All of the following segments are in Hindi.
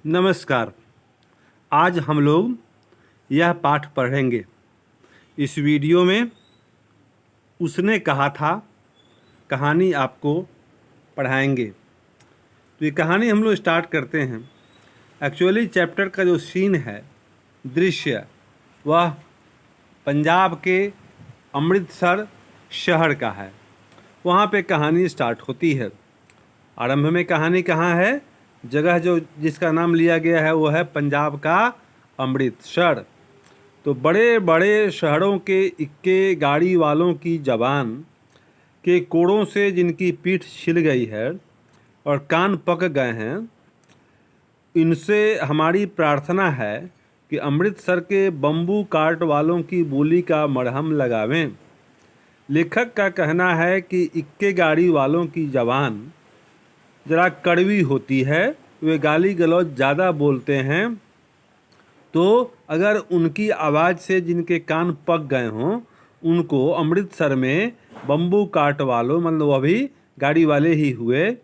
नमस्कार। आज हम लोग यह पाठ पढ़ेंगे। इस वीडियो में उसने कहा था कहानी आपको पढ़ाएंगे। तो ये कहानी हम लोग स्टार्ट करते हैं। एक्चुअली चैप्टर का जो सीन है, दृश्य, वह पंजाब के अमृतसर शहर का है। वहाँ पे कहानी स्टार्ट होती है। आरंभ में कहानी कहाँ है? जगह जो जिसका नाम लिया गया है वो है पंजाब का अमृतसर। तो बड़े बड़े शहरों के इक्के गाड़ी वालों की जबान के कोड़ों से जिनकी पीठ छिल गई है और कान पक गए हैं, इनसे हमारी प्रार्थना है कि अमृतसर के बम्बू काट वालों की बोली का मरहम लगावें। लेखक का कहना है कि इक्के गाड़ी वालों की जबान ज़रा कड़वी होती है, वे गाली गलौज ज़्यादा बोलते हैं। तो अगर उनकी आवाज़ से जिनके कान पक गए हों, उनको अमृतसर में बम्बू काट वालों, मतलब वह भी गाड़ी वाले ही हुए,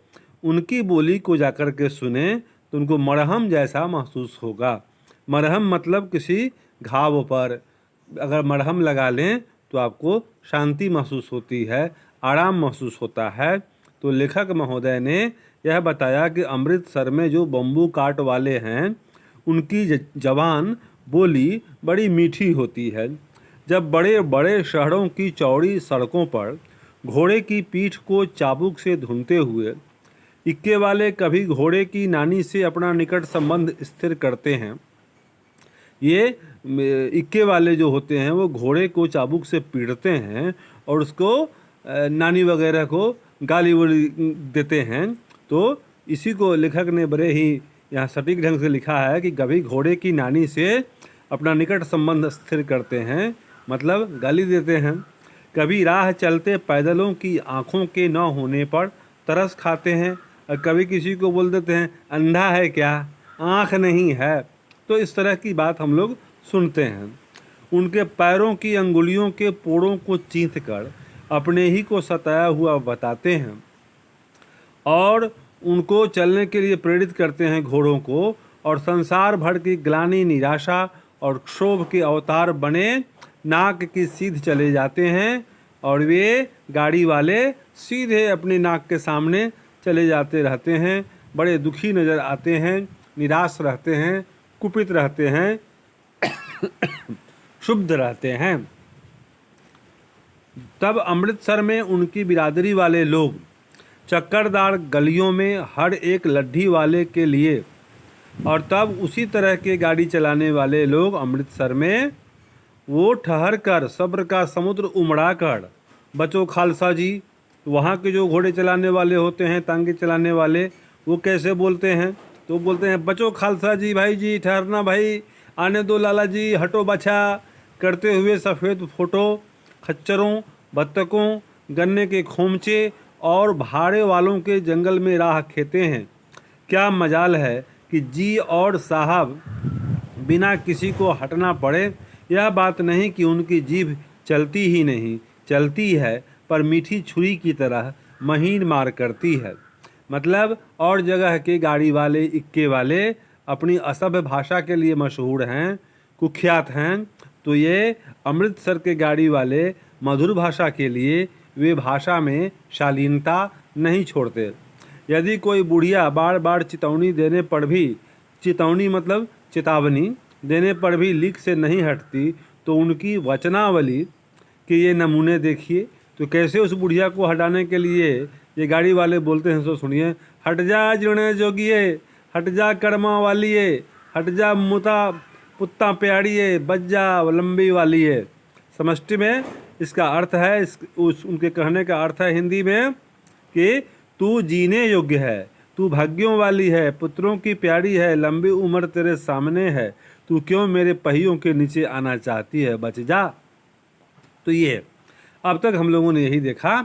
उनकी बोली को जाकर के सुने तो उनको मरहम जैसा महसूस होगा। मरहम मतलब किसी घाव पर अगर मरहम लगा लें तो आपको शांति महसूस होती है, आराम महसूस होता है। तो लेखक महोदय ने यह बताया कि अमृतसर में जो बम्बू काट वाले हैं, उनकी जबान बोली बड़ी मीठी होती है। जब बड़े बड़े शहरों की चौड़ी सड़कों पर घोड़े की पीठ को चाबुक से धुनते हुए इक्के वाले कभी घोड़े की नानी से अपना निकट संबंध स्थिर करते हैं। ये इक्के वाले जो होते हैं वो घोड़े को चाबुक से पीटते हैं और उसको नानी वगैरह को गाली वाली देते हैं। तो इसी को लेखक ने बड़े ही यहाँ सटीक ढंग से लिखा है कि कभी घोड़े की नानी से अपना निकट संबंध स्थिर करते हैं, मतलब गाली देते हैं। कभी राह चलते पैदलों की आँखों के न होने पर तरस खाते हैं और कभी किसी को बोल देते हैं अंधा है क्या, आँख नहीं है। तो इस तरह की बात हम लोग सुनते हैं। उनके पैरों की अंगुलियों के पोड़ों को चींथ कर अपने ही को सताया हुआ बताते हैं और उनको चलने के लिए प्रेरित करते हैं घोड़ों को, और संसार भर की ग्लानि, निराशा और क्षोभ के अवतार बने नाक की सीध चले जाते हैं और वे गाड़ी वाले सीधे अपनी नाक के सामने चले जाते रहते हैं। बड़े दुखी नज़र आते हैं, निराश रहते हैं, कुपित रहते हैं, क्षुब्ध रहते हैं। तब अमृतसर में उनकी बिरादरी वाले लोग चक्करदार गलियों में हर एक लड्ढी वाले के लिए, और तब उसी तरह के गाड़ी चलाने वाले लोग अमृतसर में वो ठहर कर सब्र का समुद्र उमड़ा कर, बचो खालसा जी, वहाँ के जो घोड़े चलाने वाले होते हैं, तांगे चलाने वाले, वो कैसे बोलते हैं? तो बोलते हैं बचो खालसा जी, भाई जी ठहरना भाई, आने दो लाला जी, हटो बचा, करते हुए सफ़ेद फोटो खच्चरों, बत्तकों, गन्ने के खोमचे और भाड़े वालों के जंगल में राह खेते हैं। क्या मजाल है कि जी और साहब बिना किसी को हटना पड़े। यह बात नहीं कि उनकी जीभ चलती ही नहीं, चलती है, पर मीठी छुरी की तरह महीन मार करती है। मतलब और जगह के गाड़ी वाले, इक्के वाले अपनी असभ्य भाषा के लिए मशहूर हैं, कुख्यात हैं। तो ये अमृतसर के गाड़ी वाले मधुर भाषा के लिए वे भाषा में शालीनता नहीं छोड़ते। यदि कोई बुढ़िया बार बार चेतावनी देने पर भी, चेतावनी मतलब चेतावनी देने पर भी लीक से नहीं हटती, तो उनकी वचनावली के ये नमूने देखिए। तो कैसे उस बुढ़िया को हटाने के लिए ये गाड़ी वाले बोलते हैं, सो सुनिए। हट जा जुड़े जोगिए, हट जा कर्मा वालिए, हट जा मुता पुत्ता प्याड़िए, बच जा लंबी वालिए। समष्टि में इसका अर्थ है, उनके कहने का अर्थ है हिंदी में कि तू जीने योग्य है, तू भाग्यों वाली है, पुत्रों की प्यारी है, लंबी उम्र तेरे सामने है, तू क्यों मेरे पहियों के नीचे आना चाहती है, बच जा। तो ये अब तक हम लोगों ने यही देखा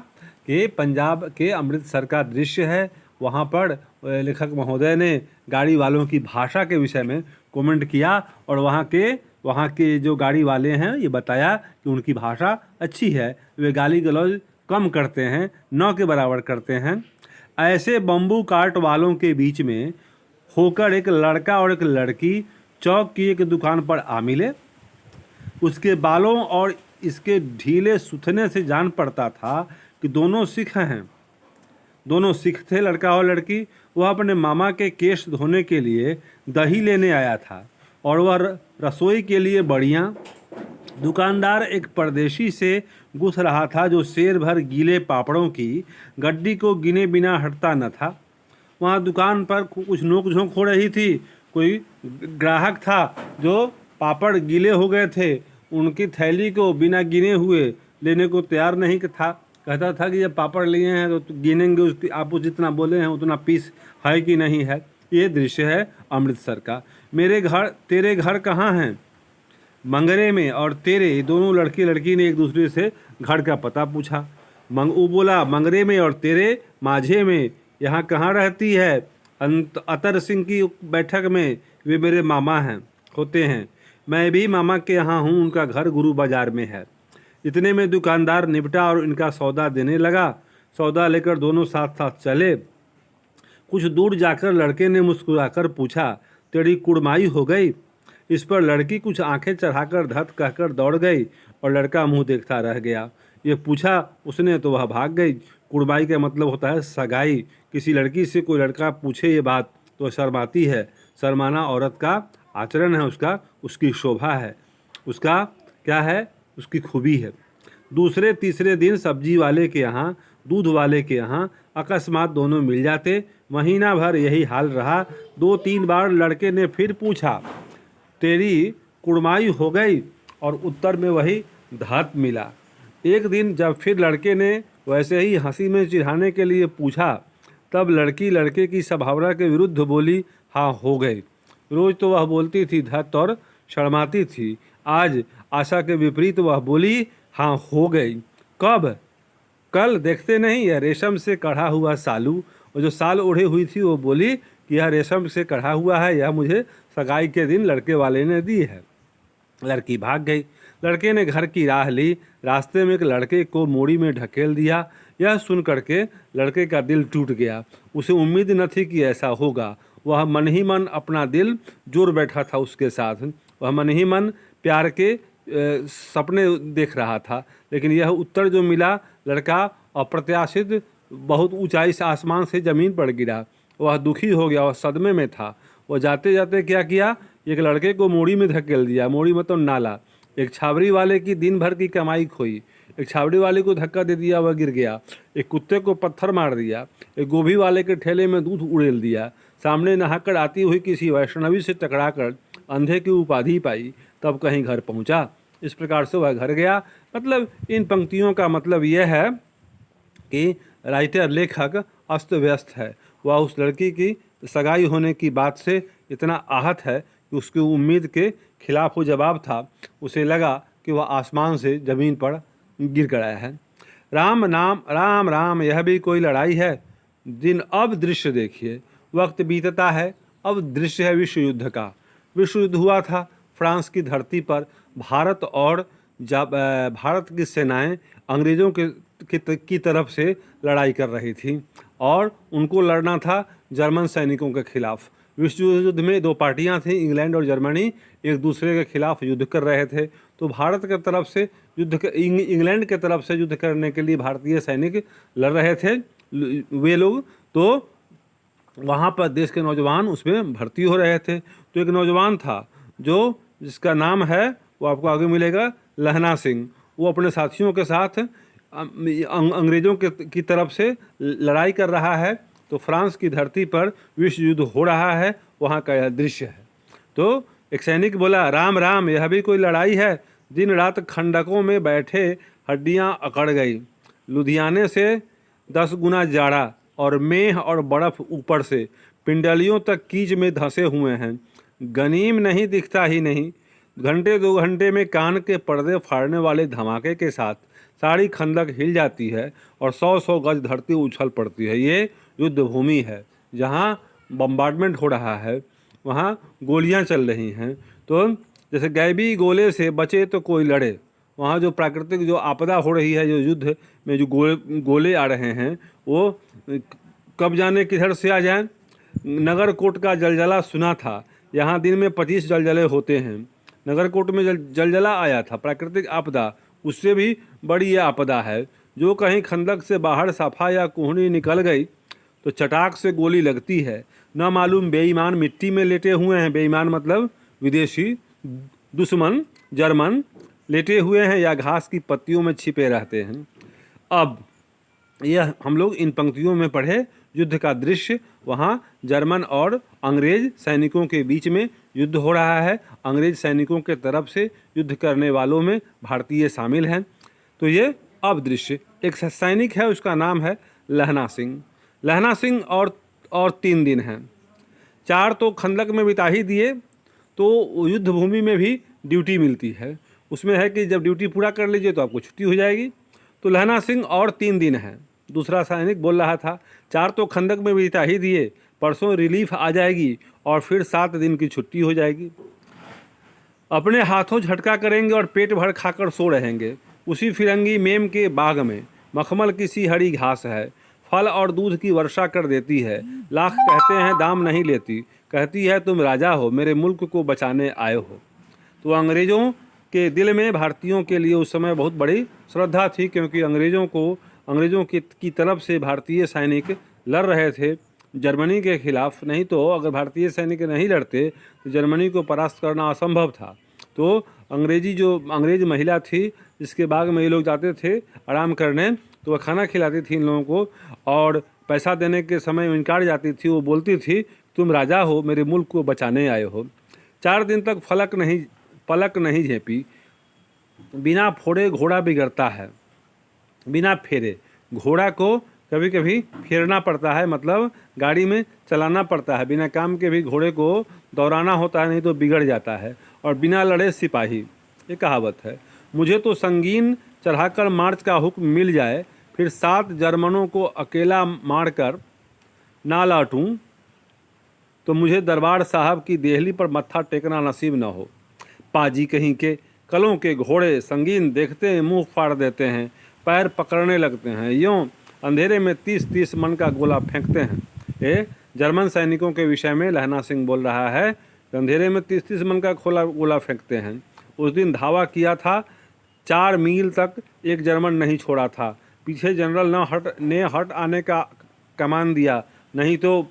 कि पंजाब के अमृतसर का दृश्य है। वहाँ पर लेखक महोदय ने गाड़ी वालों की भाषा के विषय में कमेंट किया और वहाँ के जो गाड़ी वाले हैं ये बताया कि उनकी भाषा अच्छी है, वे गाली गलौज कम करते हैं, न के बराबर करते हैं। ऐसे बम्बू काट वालों के बीच में होकर एक लड़का और एक लड़की चौक की एक दुकान पर आ मिले। उसके बालों और इसके ढीले सुथने से जान पड़ता था कि दोनों सिख हैं। दोनों सिख थे, लड़का और लड़की। वह अपने मामा के केश धोने के लिए दही लेने आया था और वह रसोई के लिए बड़ियाँ। दुकानदार एक परदेशी से गुथ रहा था जो शेर भर गीले पापड़ों की गड्डी को गिने बिना हटता न था। वहाँ दुकान पर कुछ नोक-झोंक हो रही थी। कोई ग्राहक था जो पापड़ गीले हो गए थे, उनकी थैली को बिना गिने हुए लेने को तैयार नहीं था। कहता था कि जब पापड़ लिए हैं तो गिनेंगे, उसकी आप जितना बोले हैं उतना पीस है कि नहीं है। ये दृश्य है अमृतसर का। मेरे घर तेरे घर कहाँ हैं? मंगरे में। और तेरे? दोनों लड़के लड़की ने एक दूसरे से घर का पता पूछा। वो बोला मंगरे में और तेरे माझे में। यहाँ कहाँ रहती है? अतर सिंह की बैठक में। वे मेरे मामा हैं होते हैं। मैं भी मामा के यहाँ हूँ, उनका घर गुरु बाजार में है। इतने में दुकानदार निपटा और इनका सौदा देने लगा। सौदा लेकर दोनों साथ साथ चले। कुछ दूर जाकर लड़के ने मुस्कुराकर पूछा, तेरी कुड़माई हो गई? इस पर लड़की कुछ आंखें चढ़ाकर धत कहकर दौड़ गई और लड़का मुंह देखता रह गया। ये पूछा उसने तो वह भाग गई। कुड़माई का मतलब होता है सगाई। किसी लड़की से कोई लड़का पूछे ये बात तो शर्माती है। शर्माना औरत का आचरण है, उसकी शोभा है, उसका क्या है, उसकी खूबी है। दूसरे तीसरे दिन सब्जी वाले के यहाँ, दूध वाले के यहाँ अकस्मात दोनों मिल जाते। महीना भर यही हाल रहा। 2-3 बार लड़के ने फिर पूछा, तेरी कुड़माई हो गई? और उत्तर में वही धात मिला। एक दिन जब फिर लड़के ने वैसे ही हंसी में चिढ़ाने के लिए पूछा, तब लड़की लड़के की संभावना के विरुद्ध बोली, हाँ हो गई। रोज तो वह बोलती थी धत और शर्माती थी। आज आशा के विपरीत वह बोली, हाँ हो गई। कब? कल। देखते नहीं, यह रेशम से कढ़ा हुआ सालू। और जो साल ओढ़े हुई थी वो बोली कि यह रेशम से कढ़ा हुआ है, यह मुझे सगाई के दिन लड़के वाले ने दी है। लड़की भाग गई। लड़के ने घर की राह ली। रास्ते में एक लड़के को मोड़ी में ढकेल दिया। यह सुन करके लड़के का दिल टूट गया। उसे उम्मीद न थी कि ऐसा होगा। वह मन ही मन अपना दिल जोड़ बैठा था उसके साथ। वह मन ही मन प्यार के सपने देख रहा था। लेकिन यह उत्तर जो मिला, लड़का अप्रत्याशित बहुत ऊंचाई से आसमान से ज़मीन पर गिरा। वह दुखी हो गया और सदमे में था। वह जाते जाते क्या किया, एक लड़के को मोड़ी में धकेल दिया। मोड़ी मतलब नाला। एक छाबड़ी वाले की दिन भर की कमाई खोई। एक छाबड़ी वाले को धक्का दे दिया, वह गिर गया। एक कुत्ते को पत्थर मार दिया। एक गोभी वाले के ठेले में दूध उड़ेल दिया। सामने नहाकर आती हुई किसी वैष्णवी से टकराकर अंधे की उपाधि पाई, तब कहीं घर पहुंचा। इस प्रकार से वह घर गया। मतलब इन पंक्तियों का मतलब यह है कि राइटर लेखक अस्त व्यस्त है। वह उस लड़की की सगाई होने की बात से इतना आहत है कि उसकी उम्मीद के खिलाफ वो जवाब था। उसे लगा कि वह आसमान से ज़मीन पर गिर गया है। राम नाम राम राम, यह भी कोई लड़ाई है। दिन अब दृश्य देखिए, वक्त बीतता है, अब दृश्य है विश्व युद्ध का। विश्व युद्ध हुआ था फ्रांस की धरती पर। भारत और भारत की सेनाएं अंग्रेज़ों की तरफ से लड़ाई कर रही थी और उनको लड़ना था जर्मन सैनिकों के खिलाफ। विश्व युद्ध में 2 पार्टियां थीं, इंग्लैंड और जर्मनी एक दूसरे के खिलाफ युद्ध कर रहे थे। तो भारत के तरफ से इंग्लैंड के तरफ से युद्ध करने के लिए भारतीय सैनिक लड़ रहे थे वे लोग। तो वहाँ पर देश के नौजवान उसमें भर्ती हो रहे थे। तो एक नौजवान था जिसका नाम है, वो आपको आगे मिलेगा, लहना सिंह। वो अपने साथियों के साथ अंग्रेज़ों की तरफ से लड़ाई कर रहा है। तो फ्रांस की धरती पर विश्व युद्ध हो रहा है, वहाँ का यह दृश्य है। तो एक सैनिक बोला, राम राम, यह भी कोई लड़ाई है। दिन रात खंडकों में बैठे हड्डियाँ अकड़ गई। लुधियाने से 10 गुना जाड़ा और मेह और बर्फ़ ऊपर से पिंडलियों तक कीच में धंसे हुए हैं। गनीम नहीं दिखता ही नहीं। घंटे 2 घंटे में कान के पर्दे फाड़ने वाले धमाके के साथ सारी खंदक हिल जाती है और 100-100 गज धरती उछल पड़ती है। ये युद्ध भूमि है जहाँ बम्बार्डमेंट हो रहा है, वहाँ गोलियाँ चल रही हैं। तो जैसे गैबी गोले से बचे तो कोई लड़े। वहाँ जो प्राकृतिक जो आपदा हो रही है, जो युद्ध में जो गोले आ रहे हैं, वो कब जाने किधर से आ जाएं। नगरकोट का जलजला सुना था, यहाँ दिन में 25 जलजले होते हैं। नगरकोट में जलजला आया था, प्राकृतिक आपदा, उससे भी बड़ी ये आपदा है। जो कहीं खंदक से बाहर साफा या कोहनी निकल गई तो चटाक से गोली लगती है। न मालूम बेईमान मिट्टी में लेटे हुए हैं, बेईमान मतलब विदेशी दुश्मन जर्मन लेटे हुए हैं या घास की पत्तियों में छिपे रहते हैं। अब यह हम लोग इन पंक्तियों में पढ़े युद्ध का दृश्य। वहाँ जर्मन और अंग्रेज सैनिकों के बीच में युद्ध हो रहा है। अंग्रेज सैनिकों के तरफ से युद्ध करने वालों में भारतीय शामिल हैं। तो ये अब दृश्य, एक सैनिक है, उसका नाम है लहना सिंह। लहना सिंह और 3 दिन हैं। 4 तो खंदक में बिता ही दिए, तो युद्ध भूमि में भी ड्यूटी मिलती है। उसमें है कि जब ड्यूटी पूरा कर लीजिए तो आपको छुट्टी हो जाएगी। तो लहना सिंह और 3 दिन हैं। दूसरा सैनिक बोल रहा था 4 तो खंदक में बिता ही दिए, परसों रिलीफ आ जाएगी और फिर 7 दिन की छुट्टी हो जाएगी। अपने हाथों झटका करेंगे और पेट भर खाकर सो रहेंगे। उसी फिरंगी मेम के बाग में मखमल की सी हरी घास है, फल और दूध की वर्षा कर देती है। लाख कहते हैं दाम नहीं लेती, कहती है तुम राजा हो, मेरे मुल्क को बचाने आए हो। तो अंग्रेज़ों के दिल में भारतीयों के लिए उस समय बहुत बड़ी श्रद्धा थी, क्योंकि अंग्रेज़ों की तरफ से भारतीय सैनिक लड़ रहे थे जर्मनी के खिलाफ। नहीं तो अगर भारतीय सैनिक नहीं लड़ते तो जर्मनी को परास्त करना असंभव था। तो अंग्रेज महिला थी जिसके बाग में ये लोग जाते थे आराम करने, तो वह खाना खिलाती थी इन लोगों को, और पैसा देने के समय इनकार जाती थी। वो बोलती थी तुम राजा हो, मेरे मुल्क को बचाने आए हो। 4 दिन तक पलक नहीं झेपी। बिना फोड़े घोड़ा बिगड़ता है, बिना फेरे। घोड़ा को कभी कभी फेरना पड़ता है, मतलब गाड़ी में चलाना पड़ता है। बिना काम के भी घोड़े को दौड़ाना होता है, नहीं तो बिगड़ जाता है। और बिना लड़े सिपाही, ये कहावत है। मुझे तो संगीन चढ़ाकर मार्च का हुक्म मिल जाए, फिर 7 जर्मनों को अकेला मारकर ना लौटूं तो मुझे दरबार साहब की देहली पर मत्था टेकना नसीब न हो। पाजी कहीं के कलों के घोड़े संगीन देखते हैं मुंह फाड़ देते हैं, पैर पकड़ने लगते हैं, यूँ अंधेरे में 30-30 मन का गोला फेंकते हैं। ये जर्मन सैनिकों के विषय में लहना सिंह बोल रहा है। अंधेरे में 30-30 मन का गोला फेंकते हैं। उस दिन धावा किया था, 4 मील तक एक जर्मन नहीं छोड़ा था। पीछे जनरल ने हट आने का कमान दिया, नहीं तो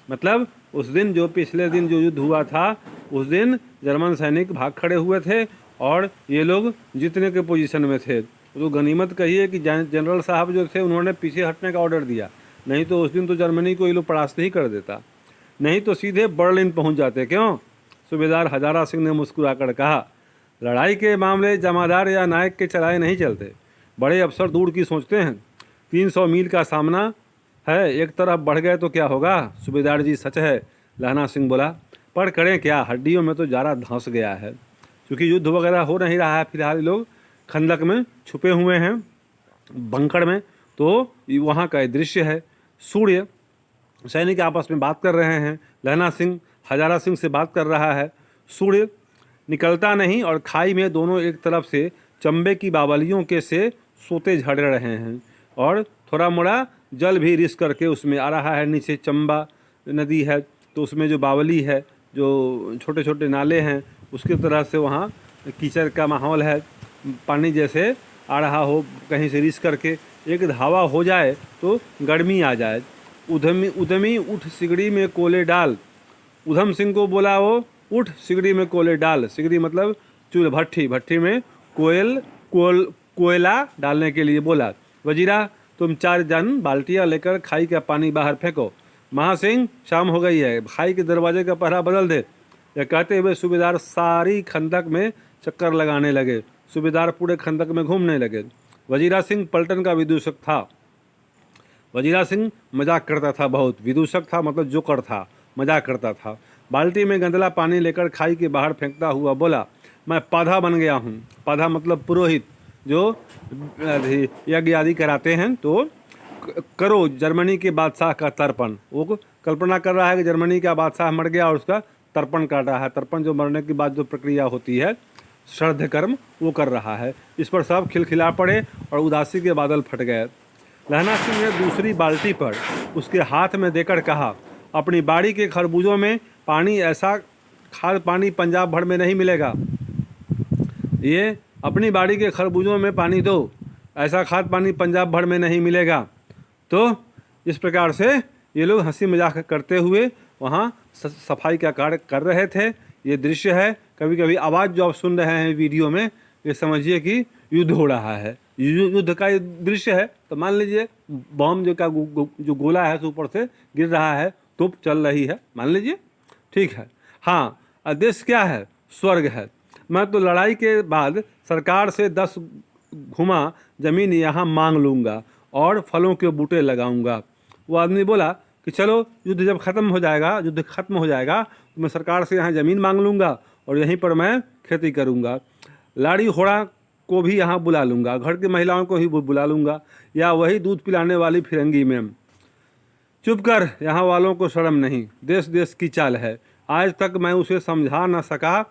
मतलब उस दिन पिछले दिन जो युद्ध हुआ था, उस दिन जर्मन सैनिक भाग खड़े हुए थे और ये लोग जीतने के पोजीशन में थे। तो गनीमत कहिए कि जनरल साहब जो थे उन्होंने पीछे हटने का ऑर्डर दिया, नहीं तो उस दिन तो जर्मनी को ये लोग परास्त ही कर देता, नहीं तो सीधे बर्लिन पहुंच जाते। क्यों? सूबेदार हजारा सिंह ने मुस्कुराकर कहा, लड़ाई के मामले जमादार या नायक के चलाए नहीं चलते, बड़े अफसर दूर की सोचते हैं। 300 मील का सामना है, एक तरफ बढ़ गए तो क्या होगा? सूबेदार जी सच है, लहना सिंह बोला, पर करें क्या, हड्डियों में तो ज़रा धंस गया है। क्योंकि युद्ध वगैरह हो नहीं रहा है, फिलहाल लोग खंदक में छुपे हुए हैं बंकर में। तो वहाँ का दृश्य है। सूर्य सैनिक आपस में बात कर रहे हैं, लहना सिंह हजारा सिंह से बात कर रहा है। सूर्य निकलता नहीं और खाई में दोनों एक तरफ से चंबे की बावलियों के से सोते झड़ रहे हैं, और थोड़ा मोड़ा जल भी रिस करके उसमें आ रहा है। नीचे चंबा नदी है, तो उसमें जो बावली है, जो छोटे छोटे नाले हैं, उसकी तरह से वहाँ कीचड़ का माहौल है, पानी जैसे आ रहा हो कहीं से रिस करके। एक धावा हो जाए तो गर्मी आ जाए। उधमी उठ सिगड़ी में कोले डाल। उधम सिंह को बोला वो, उठ सिगड़ी में कोले डाल। सिगड़ी मतलब चूल्हा, भट्टी में कोयला डालने के लिए बोला। वजीरा तुम 4 जन बाल्टियाँ लेकर खाई का पानी बाहर फेंको। महासिंह शाम हो गई है, खाई के दरवाजे का पहरा बदल दे। यह कहते हुए सूबेदार सारी खंदक में चक्कर लगाने लगे। सूबेदार पूरे खंदक में घूमने लगे। वजीरा सिंह पलटन का विदूषक था। वजीरा सिंह मजाक करता था बहुत। विदूषक था मतलब जोकर था, मजाक करता था। बाल्टी में गंदला पानी लेकर खाई के बाहर फेंकता हुआ बोला, मैं पाधा बन गया हूँ। पाधा मतलब पुरोहित, जो यज्ञ आदि कराते हैं। तो करो जर्मनी के बादशाह का तर्पण। वो कल्पना कर रहा है कि जर्मनी का बादशाह मर गया और उसका तर्पण कर रहा है। तर्पण जो मरने के बाद जो प्रक्रिया होती है, श्राद्ध कर्म, वो कर रहा है। इस पर सब खिलखिला पड़े और उदासी के बादल फट गए। लहना सिंह ने दूसरी बाल्टी पर उसके हाथ में देकर कहा, अपनी बाड़ी के खरबूजों में पानी ऐसा खाद पानी पंजाब भर में नहीं मिलेगा। ये अपनी बाड़ी के खरबूजों में पानी दो, ऐसा खाद पानी पंजाब भर में नहीं मिलेगा। तो इस प्रकार से ये लोग हंसी मजाक करते हुए वहाँ सफाई का कार्य कर रहे थे। ये दृश्य है। कभी कभी आवाज़ जो आप सुन रहे हैं वीडियो में, ये समझिए कि युद्ध हो रहा है, युद्ध का ये दृश्य है। तो मान लीजिए बम जो गोला है ऊपर से गिर रहा है, तोप चल रही है, मान लीजिए, ठीक है। हाँ, आदेश क्या है? स्वर्ग है। मैं तो लड़ाई के बाद सरकार से 10 घुमा ज़मीन यहाँ मांग लूँगा और फलों के बूटे लगाऊंगा। वो आदमी बोला कि चलो युद्ध जब ख़त्म हो जाएगा, युद्ध खत्म हो जाएगा तो मैं सरकार से यहाँ ज़मीन मांग लूँगा और यहीं पर मैं खेती करूँगा। लाड़ी होड़ा को भी यहाँ बुला लूँगा, घर की महिलाओं को ही बुला लूँगा, या वही दूध पिलाने वाली फिरंगी मैम। चुप कर, यहाँ वालों को शर्म नहीं, देश देश की चाल है। आज तक मैं उसे समझा न सका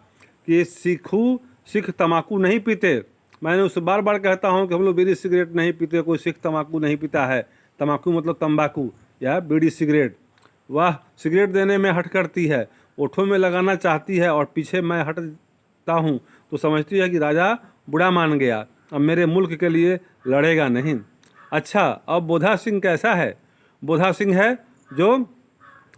कि सिख तम्बाकू नहीं पीते। मैंने उसे बार बार कहता हूँ कि हम लोग बीड़ी सिगरेट नहीं पीते, कोई सिख तम्बाकू नहीं पीता है। तम्बाकू मतलब तंबाकू या बीड़ी सिगरेट। वह सिगरेट देने में हट करती है, ओठों में लगाना चाहती है और पीछे मैं हटता हूँ तो समझती है कि राजा बुरा मान गया, अब मेरे मुल्क के लिए लड़ेगा नहीं। अच्छा, अब बोधा सिंह कैसा है? बोधा सिंह है जो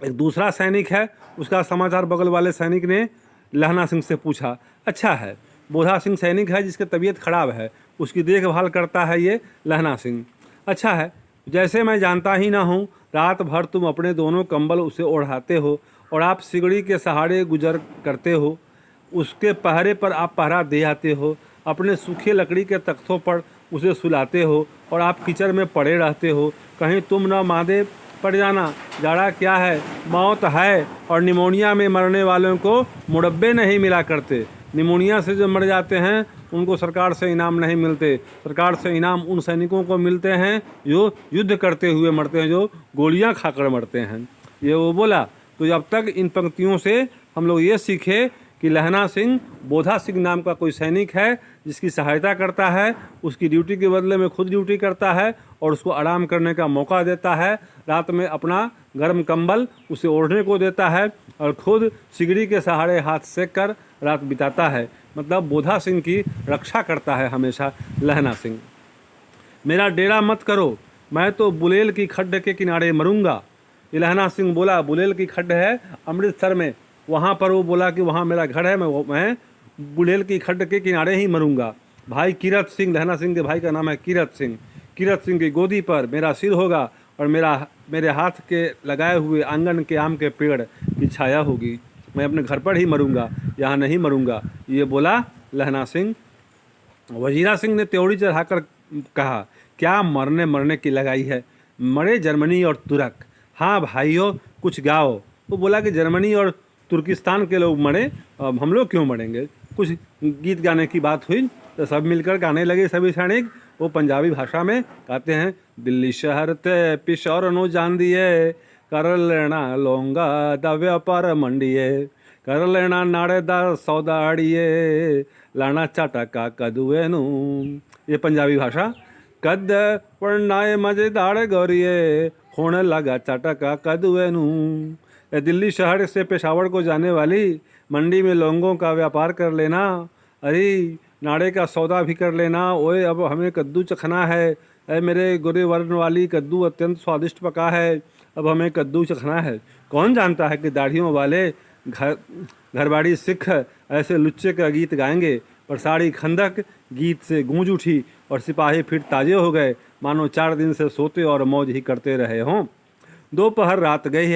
एक दूसरा सैनिक है, उसका समाचार बगल वाले सैनिक ने लहना सिंह से पूछा। अच्छा है, बोधा सिंह सैनिक है जिसकी तबीयत खराब है, उसकी देखभाल करता है ये लहना सिंह। अच्छा है, जैसे मैं जानता ही ना हूँ, रात भर तुम अपने दोनों कंबल उसे ओढ़ाते हो और आप सिगड़ी के सहारे गुजर करते हो, उसके पहरे पर आप पहरा दे आते हो, अपने सूखे लकड़ी के तख्तों पर उसे सुलाते हो और आप कीचड़ में पड़े रहते हो। कहीं तुम न मादे पड़ जाना। जाड़ा क्या है, मौत है, और निमोनिया में मरने वालों को मुरब्बे नहीं मिला करते। निमोनिया से जो मर जाते हैं उनको सरकार से इनाम नहीं मिलते। सरकार से इनाम उन सैनिकों को मिलते हैं जो युद्ध करते हुए मरते हैं, जो गोलियां खाकर मरते हैं। ये वो बोला। तो जब तक इन पंक्तियों से हम लोग ये सीखे कि लहना सिंह बोधा सिंह नाम का कोई सैनिक है जिसकी सहायता करता है, उसकी ड्यूटी के बदले में खुद ड्यूटी करता है और उसको आराम करने का मौका देता है। रात में अपना गर्म कंबल उसे ओढ़ने को देता है और खुद सिगड़ी के सहारे हाथ सेक कर रात बिताता है। मतलब बोधा सिंह की रक्षा करता है हमेशा लहना सिंह। मेरा डेरा मत करो, मैं तो बुलेल की खड्ड के किनारे मरूंगा। ये लहना सिंह बोला। बुलेल की खड्ड है अमृतसर में, वहाँ पर वो बोला कि वहाँ मेरा घर है, मैं बुलेल की खड्ड के किनारे ही मरूंगा। भाई कीरत सिंह, लहना सिंह के भाई का नाम है कीरत सिंह। कीरत सिंह की गोदी पर मेरा सिर होगा और मेरे हाथ के लगाए हुए आंगन के आम के पेड़ की छाया होगी। मैं अपने घर पर ही मरूंगा, यहाँ नहीं मरूंगा। ये बोला लहना सिंह। वजीरा सिंह ने त्योड़ी चढ़ाकर कहा, क्या मरने की लगाई है, मरे जर्मनी और तुर्क। हाँ भाइयों, कुछ गाओ। वो बोला कि जर्मनी और तुर्किस्तान के लोग मरे, अब हम लोग क्यों मरेंगे। कुछ गीत गाने की बात हुई तो सब मिलकर गाने लगे सभी सैनिक। वो पंजाबी भाषा में गाते हैं, दिल्ली शहर ते पिशौर नो जान दिए, कर लेना लौंगा दा व्यापार मंडिए, कर लेना नाड़े दा सौदा अड़िए, लाना चाटका कदुए नू। ये पंजाबी भाषा। कद पढ़नाए मजेदार गौरिए, होने लगा चाटका कदुए नू। दिल्ली शहर से पेशावर को जाने वाली, मंडी में लौंगों का व्यापार कर लेना, अरे नाड़े का सौदा भी कर लेना। ओए अब हमें कद्दू चखना है, अरे मेरे गोरे वर्ण वाली कद्दू अत्यंत स्वादिष्ट पका है, अब हमें कद्दू चखना है। कौन जानता है कि दाढ़ियों वाले घरबाड़ी सिख ऐसे लुच्चे का गीत गाएंगे। पर साड़ी खंदक गीत से गूंज उठी और सिपाही फिर ताजे हो गए, मानो 4 दिन से सोते और मौज ही करते रहे हों। दोपहर रात गई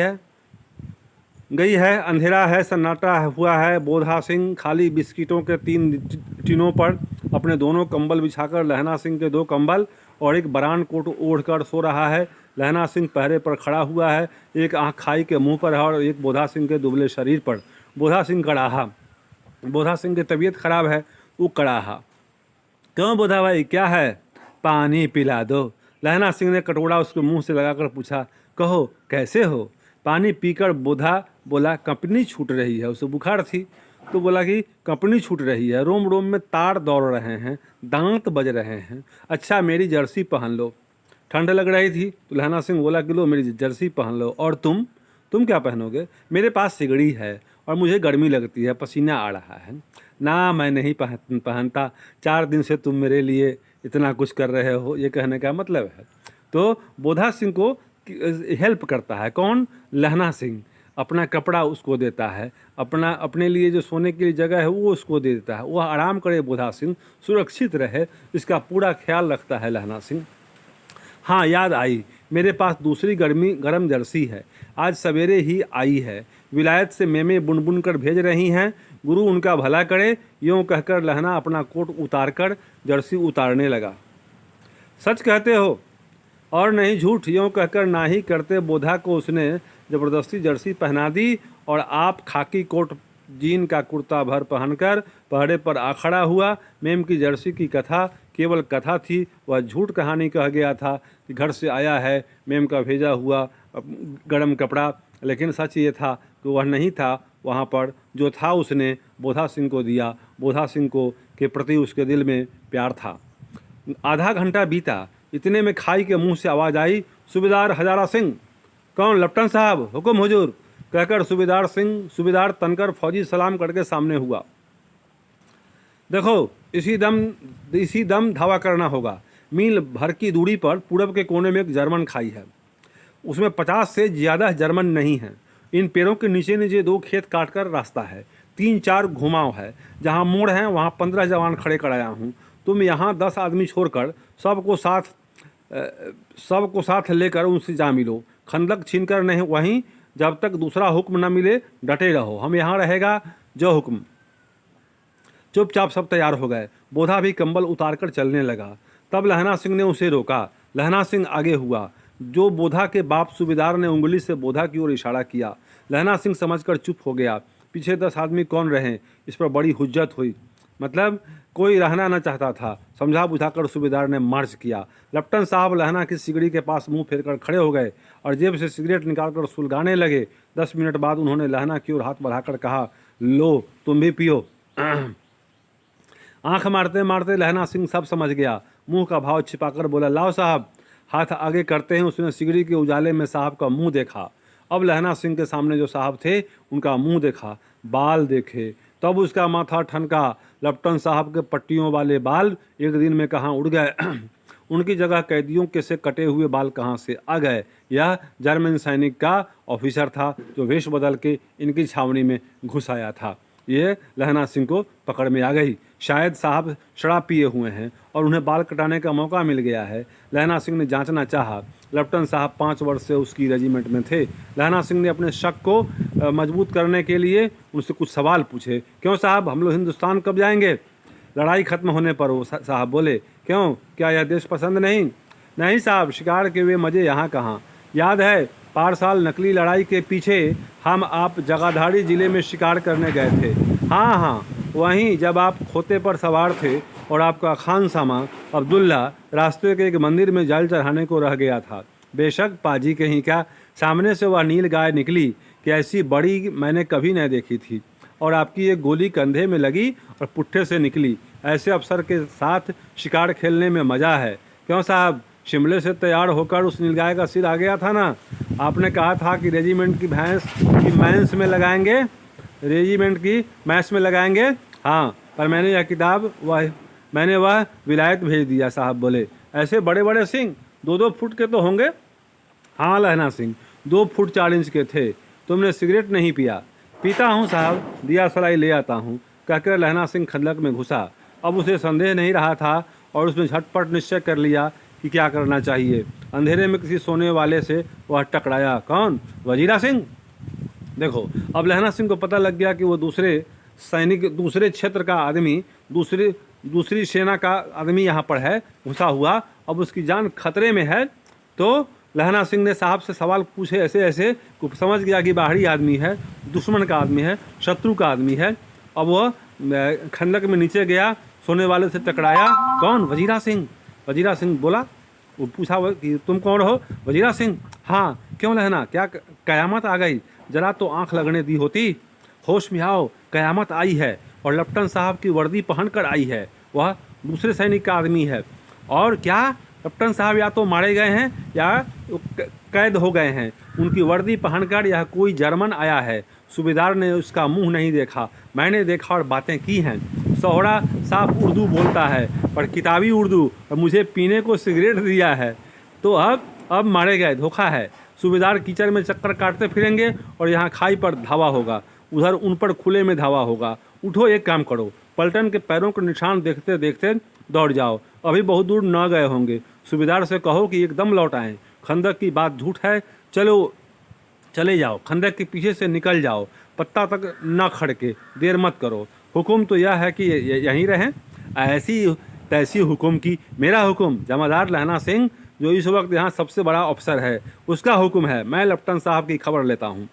है, अंधेरा है, सन्नाटा हुआ है। बोधा सिंह खाली बिस्किटों के 3 टिनों पर अपने दोनों कंबल बिछाकर, लहना सिंह के 2 कंबल और एक बरान कोट ओढ़कर सो रहा है। लहना सिंह पहरे पर खड़ा हुआ है, एक आँख खाई के मुंह पर है और एक बोधा सिंह के दुबले शरीर पर। बोधा सिंह कड़ाहा। बोधा सिंह की तबीयत खराब है, वो कड़ाहा। क्यों बोधा भाई, क्या है? पानी पिला दो। लहना सिंह ने कटोरा उसके मुंह से लगाकर पूछा। कहो कैसे हो? पानी पीकर बोधा बोला, कंपनी छूट रही है। उसे बुखार थी तो बोला कि कंपनी छूट रही है, रोम रोम में तार दौड़ रहे हैं, दांत बज रहे हैं। अच्छा मेरी जर्सी पहन लो। ठंड लग रही थी तो लहना सिंह बोला कि लो मेरी जर्सी पहन लो। और तुम तुम क्या पहनोगे? मेरे पास सिगड़ी है और मुझे गर्मी लगती है, पसीना आ रहा है। ना, मैं नहीं पहनता। 4 दिन से तुम मेरे लिए इतना कुछ कर रहे हो, ये कहने का मतलब है। तो बोधा सिंह को हेल्प करता है कौन? लहना सिंह। अपना कपड़ा उसको देता है, अपने लिए जो सोने के लिए जगह है वो उसको दे देता है। वह आराम करे, बोधा सिंह सुरक्षित रहे, इसका पूरा ख्याल रखता है लहना सिंह। हाँ, याद आई, मेरे पास दूसरी गरम जर्सी है, आज सवेरे ही आई है। विलायत से मेमे बुन कर भेज रही हैं, गुरु उनका भला करे। यूँ कहकर लहना अपना कोट उतारकर जर्सी उतारने लगा। सच कहते हो और नहीं झूठ? यूँ कहकर ना ही करते बोधा को उसने ज़बरदस्ती जर्सी पहना दी और आप खाकी कोट जीन का कुर्ता भर पहनकर पहरे पर आ खड़ा हुआ। मेम की जर्सी की कथा केवल कथा थी, वह झूठ कहानी कह गया था कि घर से आया है मेम का भेजा हुआ गर्म कपड़ा, लेकिन सच ये था कि वह नहीं था वहाँ पर। जो था उसने बोधा सिंह को दिया। बोधा सिंह को के प्रति उसके दिल में प्यार था। आधा घंटा बीता, इतने में खाई के मुंह से आवाज़ आई, सूबेदार हजारा सिंह। कौन? लेफ्टिनेंट साहब, हुक्म हुजूर, कहकर सूबेदार तनकर फौजी सलाम करके सामने हुआ। देखो, इसी दम धावा करना होगा। मील भर की दूरी पर पूरब के कोने में एक जर्मन खाई है, उसमें 50 से ज़्यादा जर्मन नहीं हैं। इन पेड़ों के नीचे नीचे 2 खेत काटकर रास्ता है, 3-4 घुमाव है, जहाँ मोड़ हैं वहाँ 15 जवान खड़े कराया हूँ। तुम यहाँ 10 आदमी छोड़कर सबको साथ लेकर उनसे जा मिलो। खंदक छीनकर नहीं, वहीं जब तक दूसरा हुक्म न मिले डटे रहो। हम यहाँ रहेगा जो हुक्म। चुपचाप सब तैयार हो गए। बोधा भी कंबल उतारकर चलने लगा। तब लहना सिंह ने उसे रोका। लहना सिंह आगे हुआ। जो बोधा के बाप सूबेदार ने उंगली से बोधा की ओर इशारा किया। लहना सिंह समझकर चुप हो गया। पीछे 10 आदमी कौन रहे, इस पर बड़ी हुज्जत हुई। मतलब कोई रहना न चाहता था। समझा बुझाकर सूबेदार ने मार्च किया। लेफ्टिनेंट साहब लहना की सिगड़ी के पास मुंह फेरकर खड़े हो गए और जेब से सिगरेट निकालकर सुलगाने लगे। 10 मिनट बाद उन्होंने लहना की ओर हाथ बढ़ाकर कहा, लो तुम भी पियो। आंख मारते मारते लहना सिंह सब समझ गया। मुंह का भाव छिपाकर बोला, लाओ साहब। हाथ आगे करते हैं उसने सिगड़ी के उजाले में साहब का मुंह देखा। अब लहना सिंह के सामने जो साहब थे उनका मुंह देखा, बाल देखे, तब उसका माथा ठनका। लेफ्टिनेंट साहब के पट्टियों वाले बाल एक दिन में कहाँ उड़ गए। उनकी जगह कैदियों के से कटे हुए बाल कहाँ से आ गए। यह जर्मन सैनिक का ऑफिसर था जो वेश बदल के इनकी छावनी में घुस आया था। ये लहना सिंह को पकड़ में आ गई। शायद साहब शराब पिए हुए हैं और उन्हें बाल कटाने का मौका मिल गया है। लहना सिंह ने जांचना चाहा। लेफ्टिनेंट साहब 5 वर्ष से उसकी रेजिमेंट में थे। लहना सिंह ने अपने शक को मजबूत करने के लिए उनसे कुछ सवाल पूछे। क्यों साहब, हम लोग हिंदुस्तान कब जाएंगे? लड़ाई खत्म होने पर वो साहब बोले। क्यों, क्या यह देश पसंद नहीं? नहीं साहब, शिकार के वे मज़े यहाँ कहाँ। याद है पार साल नकली लड़ाई के पीछे हम आप जगाधारी ज़िले में शिकार करने गए थे। हाँ हाँ, वहीं जब आप खोते पर सवार थे और आपका खानसामा अब्दुल्ला रास्ते के एक मंदिर में जल चढ़ाने को रह गया था। बेशक पाजी कहीं का, सामने से वह नील गाय निकली कि ऐसी बड़ी मैंने कभी नहीं देखी थी, और आपकी एक गोली कंधे में लगी और पुट्ठे से निकली। ऐसे अफसर के साथ शिकार खेलने में मज़ा है। क्यों साहब, शिमले से तैयार होकर उस नीलगाय का सिर आ गया था ना। आपने कहा था कि रेजिमेंट की भैंस की मैंस में लगाएंगे, रेजिमेंट की मैंस में लगाएंगे। हाँ, पर मैंने यह किताब मैंने वह विलायत भेज दिया। साहब बोले, ऐसे बड़े बड़े सिंह 2-2 फुट के तो होंगे? हाँ लहना सिंह 2 फुट 4 इंच के थे। तुमने सिगरेट नहीं पिया? पीता हूँ साहब, दिया सलाई ले आता हूँ, कहकर लहना सिंह खंदक में घुसा। अब उसे संदेह नहीं रहा था और उसने झटपट निश्चय कर लिया कि क्या करना चाहिए। अंधेरे में किसी सोने वाले से वह टकराया। कौन? वजीरा सिंह। देखो, अब लहना सिंह को पता लग गया कि वो दूसरे क्षेत्र का आदमी, दूसरी सेना का आदमी यहाँ पर है घुसा हुआ। अब उसकी जान खतरे में है। तो लहना सिंह ने साहब से सवाल पूछे ऐसे समझ गया कि बाहरी आदमी है, दुश्मन का आदमी है, शत्रु का आदमी है। अब वह खंदक में नीचे गया, सोने वाले से टकराया। कौन? वजीरा सिंह। वजीरा सिंह बोला, वो पूछा कि तुम कौन हो? वजीरा सिंह। हाँ, क्यों लहना, क्या कयामत आ गई? जरा तो आंख लगने दी होती। होश में आओ, कयामत आई है और लेफ्टिनेंट साहब की वर्दी पहनकर आई है। वह दूसरे सैनिक का आदमी है। और क्या? लेफ्टिनेंट साहब या तो मारे गए हैं या कैद हो गए हैं। उनकी वर्दी पहनकर यह कोई जर्मन आया है। सूबेदार ने उसका मुंह नहीं देखा, मैंने देखा और बातें की हैं। सोहरा साफ उर्दू बोलता है, पर किताबी उर्दू, और मुझे पीने को सिगरेट दिया है। तो अब मारे गए, धोखा है। सूबेदार कीचड़ में चक्कर काटते फिरेंगे और यहाँ खाई पर धावा होगा, उधर उन पर खुले में धावा होगा। उठो, एक काम करो, पलटन के पैरों के निशान देखते देखते दौड़ जाओ, अभी बहुत दूर न गए होंगे। सूबेदार से कहो कि एकदम लौट आएँ। खंदक की बात झूठ है, चलो चले जाओ, खंदक के पीछे से निकल जाओ, पत्ता तक न खड़के, देर मत करो। हुक्म तो यह है कि यहीं रहें। ऐसी तैसी हुक्म की, मेरा हुक्म, जमादार लहना सिंह जो इस वक्त यहाँ सबसे बड़ा अफसर है, उसका हुक्म है। मैं लेफ्टिनेंट साहब की खबर लेता हूँ।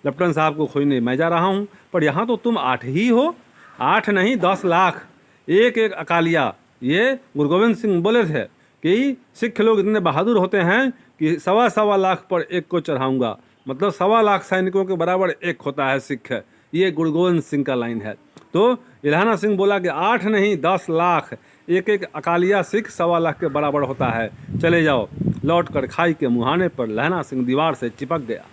लेफ्टिनेंट साहब को खोजने मैं जा रहा हूँ, पर यहाँ तो तुम 8 ही हो। 8 नहीं, 10 लाख, एक एक अकालिया। ये गुरु गोविंद सिंह बोले थे कि सिख लोग इतने बहादुर होते हैं कि 1.25 लाख पर एक को चढ़ाऊँगा, मतलब 1.25 लाख सैनिकों के बराबर एक होता है सिख। ये गुरु गोविंद सिंह का लाइन है। तो लहना सिंह बोला कि 8 नहीं, 10 लाख, एक एक अकालिया सिख 1.25 लाख के बराबर होता है, चले जाओ। लौट कर खाई के मुहाने पर लहना सिंह दीवार से चिपक गया।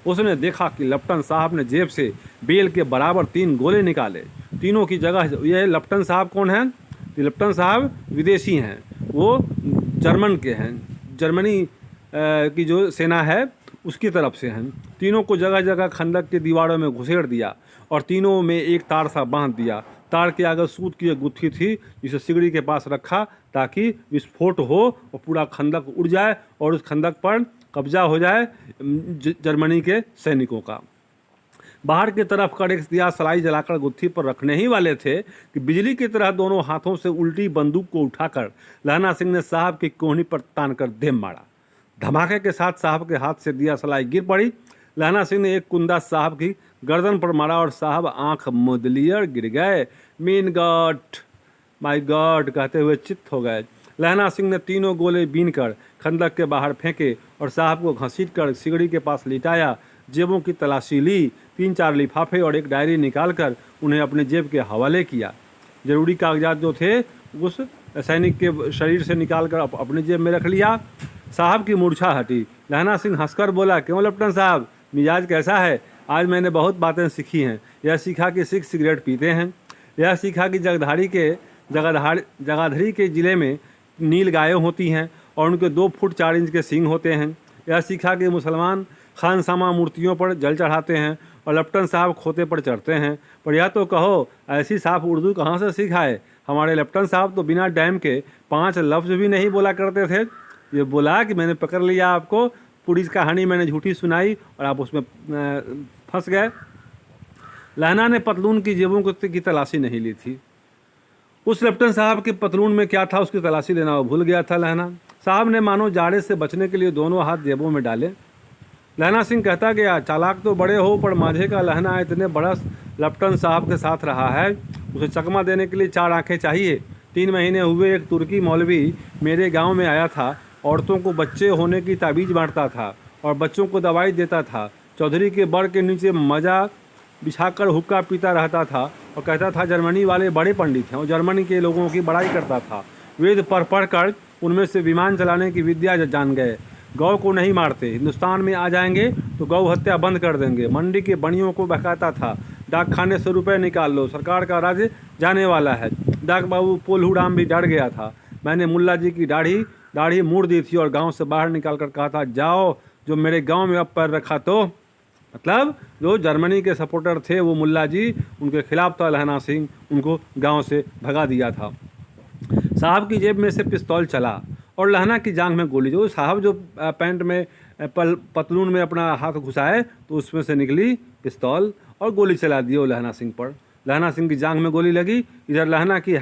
उसने देखा कि लेफ्टिनेंट साहब ने जेब से बेल के बराबर 3 गोले निकाले। तीनों की जगह, ये लेफ्टिनेंट साहब कौन हैं? लेफ्टिनेंट साहब विदेशी हैं, वो जर्मन के हैं, जर्मनी की जो सेना है उसकी तरफ से हैं। तीनों को जगह जगह खंदक के दीवारों में घुसेड़ दिया और तीनों में एक तार सा बांध दिया। तार के आगे सूत की एक गुत्थी थी, जिसे सिगड़ी के पास रखा ताकि विस्फोट हो और पूरा खंदक उड़ जाए और उस खंदक पर कब्जा हो जाए जर्मनी के सैनिकों का। बाहर की तरफ कर एक दिया सलाई जलाकर गुत्थी पर रखने ही वाले थे कि बिजली की तरह दोनों हाथों से उल्टी बंदूक को उठाकर लहना सिंह ने साहब की कोहनी पर तान कर दे मारा। धमाके के साथ साहब के हाथ से दिया सलाई गिर पड़ी। लहना सिंह ने एक कुंदा साहब की गर्दन पर मारा और साहब आंख मूंद लिए और गिर गए। मीन गॉड, माय गॉड कहते हुए चित्त हो गए। लहना सिंह ने तीनों गोले बीन कर खंदक के बाहर फेंके और साहब को घसीट कर सिगड़ी के पास लिटाया। जेबों की तलाशी ली, 3-4 लिफाफे और एक डायरी निकालकर उन्हें अपने जेब के हवाले किया। जरूरी कागजात जो थे उस सैनिक के शरीर से निकालकर अपनी जेब में रख लिया। साहब की मूर्छा हटी। लहना सिंह हंसकर बोला, क्यों लेफ्टिनेंट साहब, मिजाज कैसा है? आज मैंने बहुत बातें सीखी हैं। यह सीखा कि सिख सिगरेट पीते हैं, यह सीखा कि जगाधरी के ज़िले में नील गायें होती हैं और उनके 2 फुट 4 इंच के सींग होते हैं। यह सीखा कि मुसलमान खानसामा मूर्तियों पर जल चढ़ाते हैं और लेफ्टिनेंट साहब खोते पर चढ़ते हैं। पर यह तो कहो, ऐसी साफ उर्दू कहाँ से सीखा है? हमारे लेफ्टिनेंट साहब तो बिना डैम के 5 लफ्ज़ भी नहीं बोला करते थे। ये बोला कि मैंने पकड़ लिया आपको, पूरी कहानी मैंने झूठी सुनाई और आप उसमें फंस गए। लहना ने पतलून की जेबों की तलाशी नहीं ली थी। उस लेफ्टिनेंट साहब के पतलून में क्या था उसकी तलाशी लेना वो भूल गया था। लहना साहब ने मानो जाड़े से बचने के लिए दोनों हाथ जेबों में डाले। लहना सिंह कहता गया, चालाक तो बड़े हो, पर माझे का लहना इतने बरस लेफ्टिनेंट साहब के साथ रहा है, उसे चकमा देने के लिए 4 आंखें चाहिए। 3 महीने हुए एक तुर्की मौलवी मेरे गांव में आया था, औरतों को बच्चे होने की ताबीज़ बांटता था और बच्चों को दवाई देता था। चौधरी के बर के नीचे मजा बिछाकर हुक्का पीता रहता था और कहता था जर्मनी वाले बड़े पंडित हैं और जर्मनी के लोगों की बड़ाई करता था। वेद पढ़ कर उनमें से विमान चलाने की विद्या जान गए। गौ को नहीं मारते, हिंदुस्तान में आ जाएंगे तो गौ हत्या बंद कर देंगे। मंडी के बनियों को बहकाता था, डाक खाने से रुपये निकाल लो, सरकार का राज्य जाने वाला है। डाक बाबू पोल्हू राम भी डर गया था। मैंने मुल्ला जी की दाढ़ी मूड़ दी थी और गांव से बाहर निकाल कर कहा था, जाओ, जो मेरे गांव में अब पैर रखा तो। मतलब जो जर्मनी के सपोर्टर थे वो मुल्ला जी, उनके खिलाफ था लहना सिंह, उनको गांव से भगा दिया था। साहब की जेब में से पिस्तौल चला और लहना की जांघ में गोली। जो साहब जो पैंट में पतलून में अपना हाथ घुसाए तो उसमें से निकली पिस्तौल और गोली चला दी वो लहना सिंह पर। लहना सिंह की जांघ में गोली लगी। इधर लहना की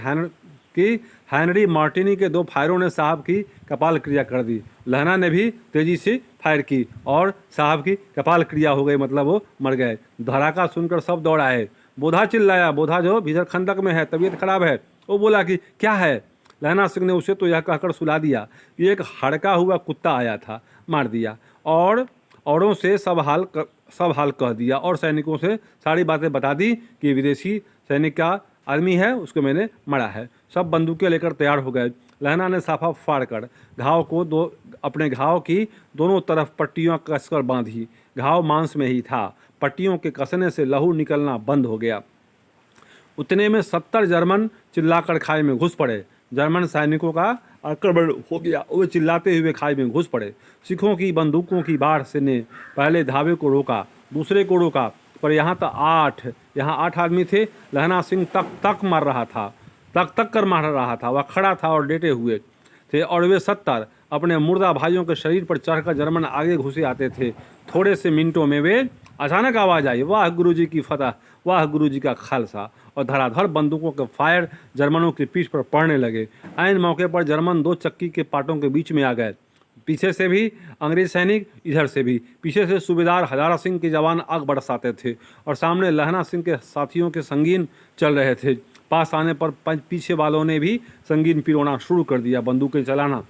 हैनरी मार्टिनी के 2 फायरों ने साहब की कपाल क्रिया कर दी। लहना ने भी तेजी से फायर की और साहब की कपाल क्रिया हो गई, मतलब वो मर गए। धड़ाका सुनकर सब दौड़ आए। बोधा चिल्लाया, बोधा जो भीतर खंदक में है, तबीयत खराब है। वो बोला कि क्या है? लहना सिंह ने उसे तो यह कहकर सुला दिया कि एक हड़का हुआ कुत्ता आया था, मार दिया, और औरों से सब हाल कह दिया और सैनिकों से सारी बातें बता दी कि विदेशी सैनिक का आदमी है, उसको मैंने मारा है। सब बंदूकें लेकर तैयार हो गए। लहना ने साफा फाड़कर घाव को अपने घाव की दोनों तरफ पट्टियां कसकर बांधी। घाव मांस में ही था। पट्टियों के कसने से लहू निकलना बंद हो गया। उतने में 70 जर्मन चिल्लाकर खाई में घुस पड़े। जर्मन सैनिकों का आक्रमण हो गया। वे चिल्लाते हुए खाई में घुस पड़े। सिखों की बंदूकों की बाढ़ से ने पहले धावे को रोका, दूसरे को रोका, पर यहाँ आठ आदमी थे। लहना सिंह तक मार रहा था, तक कर मार रहा था। वह खड़ा था और लेटे हुए थे, और वे 70 अपने मुर्दा भाइयों के शरीर पर चढ़कर जर्मन आगे घुसे आते थे। थोड़े से मिनटों में वे अचानक आवाज़ आई, वाह गुरुजी की फतह, वाह गुरुजी का खालसा, और धड़ाधड़ बंदूकों के फायर जर्मनों की पीठ पर पड़ने लगे। ऐन मौके पर जर्मन 2 चक्की के पाटों के बीच में आ गए। पीछे से भी अंग्रेज सैनिक, इधर से भी। पीछे से सूबेदार हजारा सिंह के जवान आग बरसाते थे, और सामने लहना सिंह के साथियों के संगीन चल रहे थे। पास आने पर पीछे वालों ने भी संगीन पिरोना शुरू कर दिया, बंदूकें चलाना।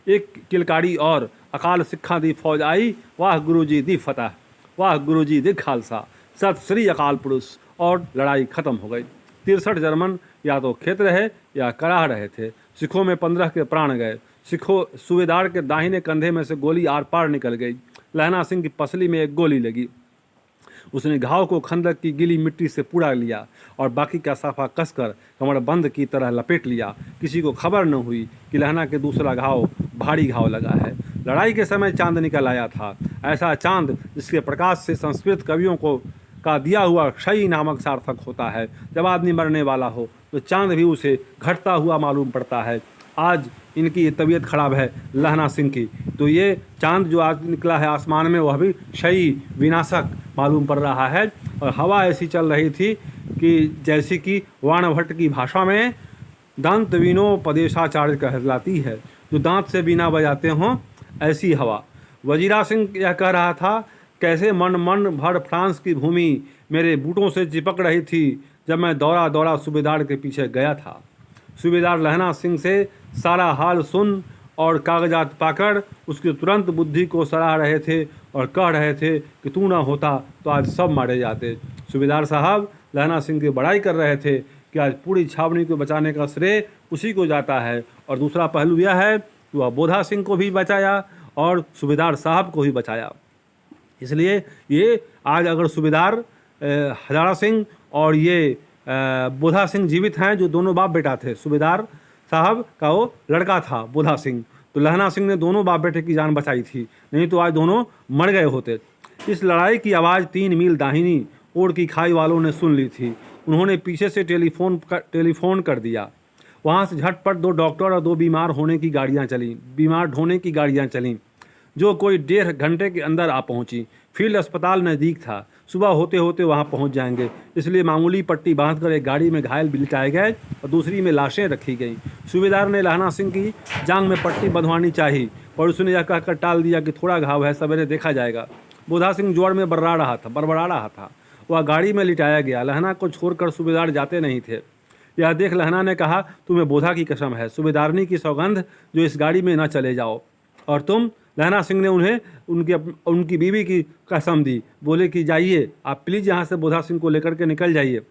एक किलकारी और अकाल सिक्खा दी फौज आई, वाह गुरुजी दी फतह, वाह गुरुजी दी खालसा, सत श्री अकाल पुरुष, और लड़ाई खत्म हो गई। 63 जर्मन या तो खेत रहे या कराह रहे थे। सिखों में 15 के प्राण गए। सूबेदार के दाहिने कंधे में से गोली आर पार निकल गई। लहना सिंह की पसली में एक गोली लगी। उसने घाव को खंदक की गीली मिट्टी से पूरा लिया और बाकी का साफा कसकर कमरबंद की तरह लपेट लिया। किसी को खबर न हुई कि लहना के दूसरा घाव भारी घाव लगा है। लड़ाई के समय चांद निकल आया था, ऐसा चांद जिसके प्रकाश से संस्कृत कवियों का दिया हुआ क्षयी नामक सार्थक होता है। जब आदमी मरने वाला हो तो चांद भी उसे घटता हुआ मालूम पड़ता है। आज इनकी तबीयत खराब है लहना सिंह की, तो ये चांद जो आज निकला है आसमान में वह भी क्षयी विनाशक मालूम पड़ रहा है। और हवा ऐसी चल रही थी कि जैसे कि वाणभट्ट की भाषा में दांत विनोपदेशाचार्य कहलाती है, जो दांत से बीना बजाते हों, ऐसी हवा। वजीरा सिंह यह कह रहा था, कैसे मन भर फ्रांस की भूमि मेरे बूटों से चिपक रही थी जब मैं दौड़ा दौड़ा सूबेदार के पीछे गया था। सूबेदार लहना सिंह से सारा हाल सुन और कागजात पाकर उसकी तुरंत बुद्धि को सराह रहे थे और कह रहे थे कि तू ना होता तो आज सब मारे जाते। सूबेदार साहब लहना सिंह की बड़ाई कर रहे थे कि आज पूरी छावनी को बचाने का श्रेय उसी को जाता है, और दूसरा पहलू यह है कि वह बोधा सिंह को भी बचाया और सूबेदार साहब को भी बचाया। इसलिए ये आज अगर सूबेदार हजारा सिंह और ये बोधा सिंह जीवित हैं, जो दोनों बाप बेटा थे, सूबेदार साहब का वो लड़का था बोधा सिंह, तो लहना सिंह ने दोनों बाप बेटे की जान बचाई थी, नहीं तो आज दोनों मर गए होते। इस लड़ाई की आवाज़ 3 मील दाहिनी ओर की खाई वालों ने सुन ली थी। उन्होंने पीछे से टेलीफोन कर दिया। वहाँ से झटपट 2 डॉक्टर और 2 बीमार ढोने की गाड़ियाँ चलीं, जो कोई 1.5 घंटे के अंदर आ पहुँची। फील्ड अस्पताल नज़दीक था, सुबह होते होते वहाँ पहुँच जाएंगे, इसलिए मामूली पट्टी बांधकर एक गाड़ी में घायल बिलिटाए गए और दूसरी में लाशें रखी गईं। सूबेदार ने लहना सिंह की जांग में पट्टी बंधवानी चाहिए, पर उसने यह कहकर टाल दिया कि थोड़ा घाव है, सवेरे देखा जाएगा। बोधा सिंह जोड़ में बड़बड़ा रहा था। वह गाड़ी में लिटाया गया। लहना को छोड़कर सूबेदार जाते नहीं थे। यह देख लहना ने कहा, तुम्हें बोधा की कसम है, सूबेदारनी की सौगंध, जो इस गाड़ी में न चले जाओ। और तुम? लहना सिंह ने उन्हें उनकी बीवी की कसम दी। बोले कि जाइए आप प्लीज़ यहाँ से बोधा सिंह को लेकर के निकल जाइए।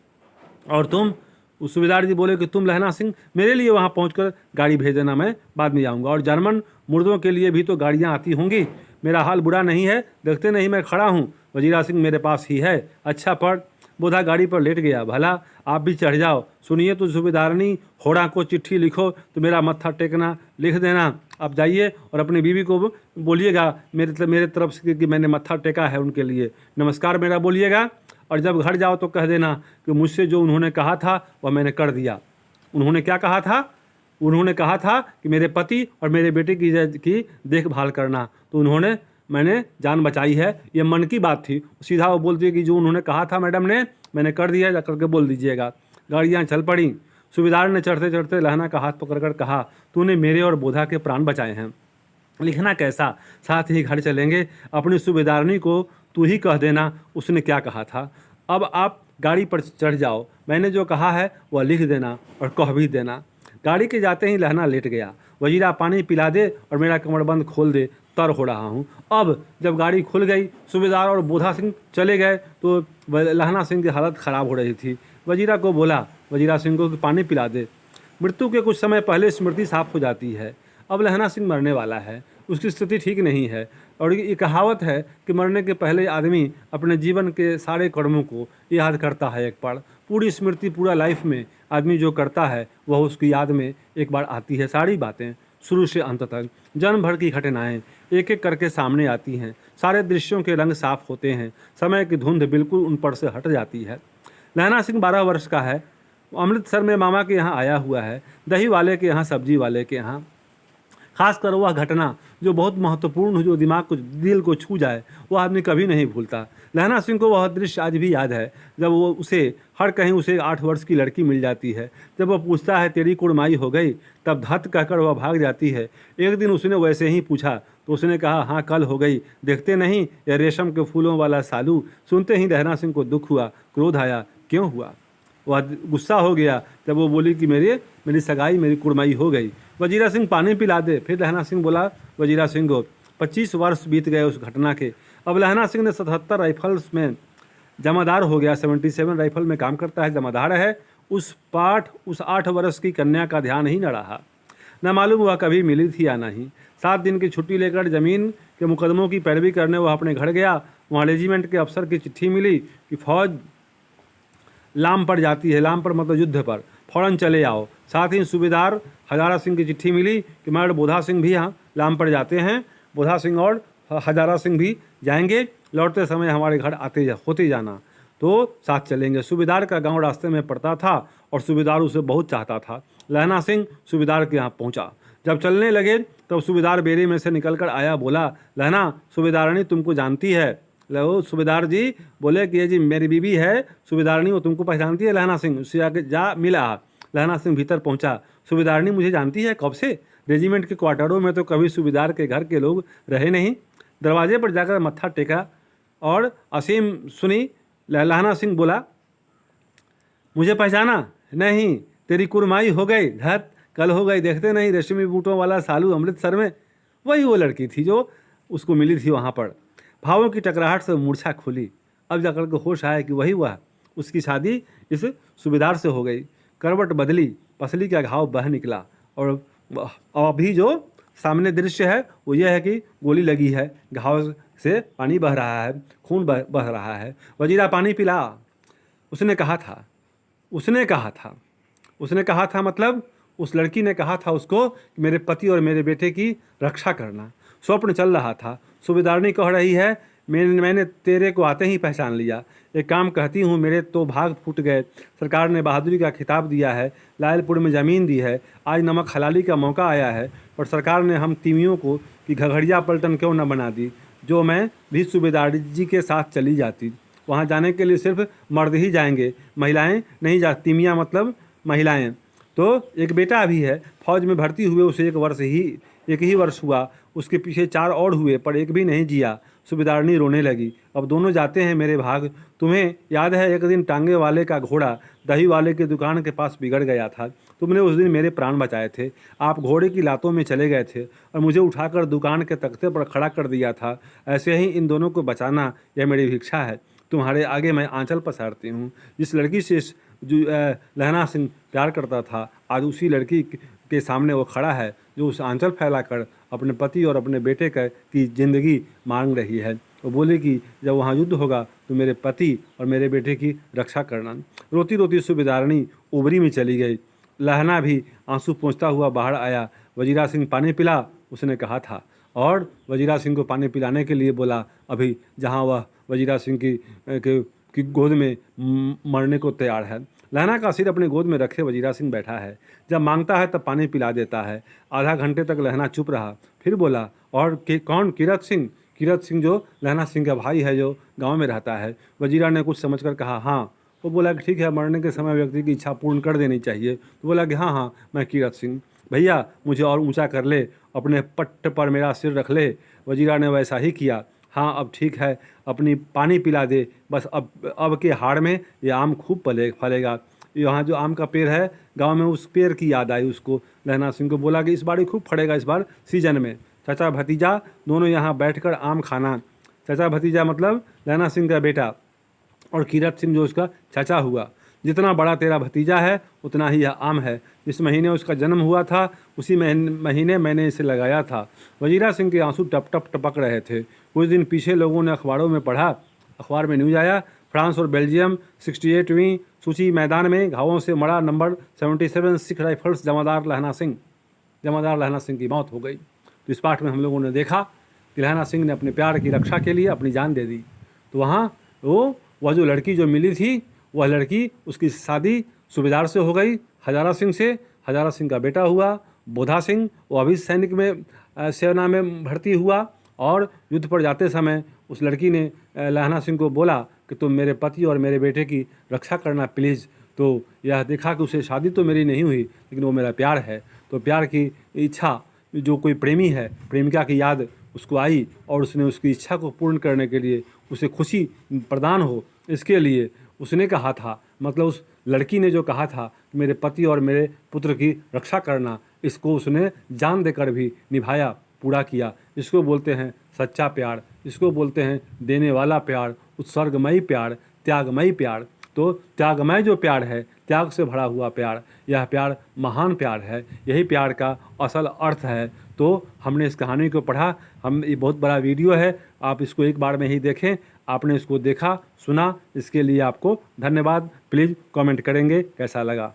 और तुम? उस सूबेदार जी बोले कि तुम लहना सिंह मेरे लिए वहाँ पहुँचकर गाड़ी भेज देना, मैं बाद में जाऊँगा। और जर्मन मुर्दों के लिए भी तो गाड़ियाँ आती होंगी। मेरा हाल बुरा नहीं है, देखते नहीं मैं खड़ा हूँ, वजीरा सिंह मेरे पास ही है। अच्छा पढ़। बोधा गाड़ी पर लेट गया। भला आप भी चढ़ जाओ। सुनिए तो सूबेदारनी होड़ा को चिट्ठी लिखो तो मेरा मत्था टेकना लिख देना। आप जाइए और अपनी बीवी को बोलिएगा मेरे तरफ से कि मैंने मत्था टेका है उनके लिए, नमस्कार मेरा बोलिएगा। और जब घर जाओ तो कह देना कि मुझसे जो उन्होंने कहा था वह मैंने कर दिया। उन्होंने क्या कहा था? उन्होंने कहा था कि मेरे पति और मेरे बेटे की देखभाल करना, तो मैंने जान बचाई है। ये मन की बात थी। सीधा वो बोलती है कि जो उन्होंने कहा था मैडम ने, मैंने कर दिया, जा करके बोल दीजिएगा। गाड़ियाँ चल पड़ी। सूबेदार ने चढ़ते चढ़ते लहना का हाथ पकड़कर कहा, तूने मेरे और बोधा के प्राण बचाए हैं, लिखना कैसा, साथ ही घर चलेंगे। अपनी सूबेदारनी को तू ही कह देना उसने क्या कहा था। अब आप गाड़ी पर चढ़ जाओ, मैंने जो कहा है वह लिख देना और कह भी देना। गाड़ी के जाते ही लहना लेट गया। वजीरा पानी पिला दे और मेरा कमरबंद खोल दे, तर हो रहा हूँ। अब जब गाड़ी खुल गई, सूबेदार और बोधा सिंह चले गए, तो लहना सिंह की हालत ख़राब हो रही थी। वजीरा को बोला, वजीरा सिंह को कि पानी पिला दे। मृत्यु के कुछ समय पहले स्मृति साफ हो जाती है। अब लहना सिंह मरने वाला है, उसकी स्थिति ठीक नहीं है। और ये कहावत है कि मरने के पहले आदमी अपने जीवन के सारे कर्मों को याद करता है। एक बार पूरी स्मृति, पूरा लाइफ में आदमी जो करता है वह उसकी याद में एक बार आती है। सारी बातें शुरू से अंत तक, जन्म भर की घटनाएं एक एक करके सामने आती हैं। सारे दृश्यों के रंग साफ होते हैं, समय की धुंध बिल्कुल उन पर से हट जाती है। लहना सिंह 12 वर्ष का है, अमृतसर में मामा के यहाँ आया हुआ है, दही वाले के यहाँ, सब्जी वाले के यहाँ। खासकर वह घटना जो बहुत महत्वपूर्ण हो, जो दिमाग को, दिल को छू जाए, वह आदमी कभी नहीं भूलता। लहना सिंह को वह दृश्य आज भी याद है, जब वो उसे हर कहीं उसे 8 वर्ष की लड़की मिल जाती है। जब वह पूछता है तेरी कुड़माई हो गई, तब धत कहकर वह भाग जाती है। एक दिन उसने वैसे ही पूछा तो उसने कहा हाँ कल हो गई, देखते नहीं यह रेशम के फूलों वाला सालू। सुनते ही लहना सिंह को दुख हुआ, क्रोध आया। क्यों हुआ? वह गुस्सा हो गया जब वो बोली कि मेरी सगाई, मेरी कुड़माई हो गई। वजीरा सिंह पानी पिला दे। फिर लहना सिंह बोला वजीरा सिंह को। 25 वर्ष बीत गए उस घटना के। अब लहना सिंह ने 77 राइफल्स में जमादार हो गया, 77 राइफल में काम करता है, जमादार है। उस 8 वर्ष की कन्या का ध्यान ही न रहा, न मालूम वह कभी मिली थी या नहीं। 7 दिन की छुट्टी लेकर ज़मीन के मुकदमों की पैरवी करने वह अपने घर गया। वहाँ रेजिमेंट के अफसर की चिट्ठी मिली कि फौज लाम पर जाती है, लाम पर मतलब युद्ध पर, फ़ौरन चले आओ। साथ ही सूबेदार हजारा सिंह की चिट्ठी मिली कि मर्ड बोधा सिंह भी यहाँ लाम पर जाते हैं, बोधा सिंह और हजारा सिंह भी जाएंगे, लौटते समय हमारे घर होते जाना, तो साथ चलेंगे। सूबेदार का गांव रास्ते में पड़ता था और सूबेदार उसे बहुत चाहता था। लहना सिंह सूबेदार के यहाँ पहुँचा। जब चलने लगे तब सूबेदार बेरे में से निकलकर आया, बोला लहना सूबेदारनी तुमको जानती है। लो सूबेदार जी बोले कि ये जी मेरी बीवी है सूबेदारनी, वो तुमको पहचानती है। लहना सिंह उससे आके जा मिला। लहना सिंह भीतर पहुंचा। सूबेदारनी मुझे जानती है? कब से? रेजिमेंट के क्वार्टरों में तो कभी सूबेदार के घर के लोग रहे नहीं। दरवाजे पर जाकर मत्था टेका और असीम सुनी। लहना सिंह बोला मुझे पहचाना नहीं, तेरी कुरमाई हो गई, धत कल हो गई, देखते नहीं रेशमी बूटों वाला सालू अमृतसर में। वही वो लड़की थी जो उसको मिली थी वहाँ पर। भावों की टकराहट से मूर्छा खुली। अब जाकर के होश आया कि वही वह, उसकी शादी इस सूबेदार से हो गई। करवट बदली, पसली का घाव बह निकला और अभी जो सामने दृश्य है वो ये है कि गोली लगी है, घाव से पानी बह रहा है, खून बह रहा है। वजीरा पानी पिला। उसने कहा था मतलब उस लड़की ने कहा था उसको कि मेरे पति और मेरे बेटे की रक्षा करना। स्वप्न चल रहा था। सूबेदारनी कह रही है मैंने तेरे को आते ही पहचान लिया। एक काम कहती हूँ, मेरे तो भाग फूट गए। सरकार ने बहादुरी का खिताब दिया है, लायलपुर में ज़मीन दी है, आज नमक हलाली का मौका आया है, और सरकार ने हम तीमियों को कि घघड़िया पलटन क्यों न बना दी, जो मैं भी सूबेदार जी के साथ चली जाती। वहाँ जाने के लिए सिर्फ मर्द ही जाएंगे, महिलाएं नहीं जा। तीमियाँ मतलब महिलाएं। तो एक बेटा भी है, फौज में भर्ती हुए उसे एक ही वर्ष हुआ। उसके पीछे 4 और हुए पर एक भी नहीं जिया। सूबेदारनी रोने लगी। अब दोनों जाते हैं मेरे भाग। तुम्हें याद है एक दिन टांगे वाले का घोड़ा दही वाले की दुकान के पास बिगड़ गया था। तुमने उस दिन मेरे प्राण बचाए थे। आप घोड़े की लातों में चले गए थे और मुझे उठाकर दुकान के तख्ते पर खड़ा कर दिया था। ऐसे ही इन दोनों को बचाना यह मेरी भिक्षा है। तुम्हारे आगे मैं आंचल पसारती हूँ। जिस लड़की से लहना सिंह प्यार करता था, आज उसी लड़की के सामने वो खड़ा है जो उस आंचल फैलाकर अपने पति और अपने बेटे की ज़िंदगी मांग रही है। वो बोले कि जब वहाँ युद्ध होगा तो मेरे पति और मेरे बेटे की रक्षा करना। रोती रोती सूबेदारनी उबरी में चली गई। लहना भी आंसू पोंछता हुआ बाहर आया। वजीरा सिंह पानी पिला उसने कहा था, और वजीरा सिंह को पानी पिलाने के लिए बोला। अभी जहाँ वह वजीरा सिंह की गोद में मरने को तैयार है। लहना का सिर अपने गोद में रखे वजीरा सिंह बैठा है। जब मांगता है तब पानी पिला देता है। आधा घंटे तक लहना चुप रहा, फिर बोला और कौन? कीरत सिंह। कीरत सिंह जो लहना सिंह का भाई है, जो गांव में रहता है। वजीरा ने कुछ समझकर कहा हाँ। वो बोला कि ठीक है, मरने के समय व्यक्ति की इच्छा पूर्ण कर देनी चाहिए। तो बोला कि हाँ मैं कीरत सिंह। भैया मुझे और ऊँचा कर ले, अपने पट्ट पर मेरा सिर रख ले। वजीरा ने वैसा ही किया। हाँ अब ठीक है, अपनी पानी पिला दे बस। अब के हाड़ में ये आम खूब फलेगा। यहाँ जो आम का पेड़ है गांव में, उस पेड़ की याद आई उसको। लहना सिंह को बोला कि इस बार ही खूब फड़ेगा, इस बार सीजन में। चाचा भतीजा दोनों यहाँ बैठकर आम खाना। चाचा भतीजा मतलब लहना सिंह का बेटा और कीरत सिंह जो उसका चाचा हुआ। जितना बड़ा तेरा भतीजा है उतना ही यह आम है। जिस महीने उसका जन्म हुआ था उसी महीने मैंने इसे लगाया था। वजीरा सिंह के आंसू टप टप टपक रहे थे। कुछ दिन पीछे लोगों ने अखबारों में पढ़ा, अखबार में न्यूज़ आया, फ्रांस और बेल्जियम 68वीं सूची मैदान में घावों से मरा नंबर 77 सिख राइफल्स जमादार लहना सिंह की मौत हो गई। तो इस पाठ में हम लोगों ने देखा कि लहना सिंह ने अपने प्यार की रक्षा के लिए अपनी जान दे दी। तो वहाँ वह जो लड़की जो मिली थी, वह लड़की, उसकी शादी सूबेदार से हो गई, हजारा सिंह से। हजारा सिंह का बेटा हुआ बोधा सिंह, वो अभी सैनिक में सेना में भर्ती हुआ और युद्ध पर जाते समय उस लड़की ने लहना सिंह को बोला कि तुम मेरे पति और मेरे बेटे की रक्षा करना प्लीज़। तो यह देखा कि उसे शादी तो मेरी नहीं हुई लेकिन वो मेरा प्यार है। तो प्यार की इच्छा, जो कोई प्रेमी है, प्रेमिका की याद उसको आई और उसने उसकी इच्छा को पूर्ण करने के लिए उसे खुशी प्रदान हो, इसके लिए उसने कहा था, मतलब उस लड़की ने जो कहा था कि मेरे पति और मेरे पुत्र की रक्षा करना, इसको उसने जान देकर भी निभाया, पूरा किया। इसको बोलते हैं सच्चा प्यार, इसको बोलते हैं देने वाला प्यार, उत्सर्गमयी प्यार, त्यागमयी प्यार। तो त्यागमय जो प्यार है, त्याग से भरा हुआ प्यार, यह प्यार महान प्यार है, यही प्यार का असल अर्थ है। तो हमने इस कहानी को पढ़ा, ये बहुत बड़ा वीडियो है, आप इसको एक बार में ही देखें। आपने इसको देखा, सुना, इसके लिए आपको धन्यवाद। प्लीज़ कमेंट करेंगे कैसा लगा।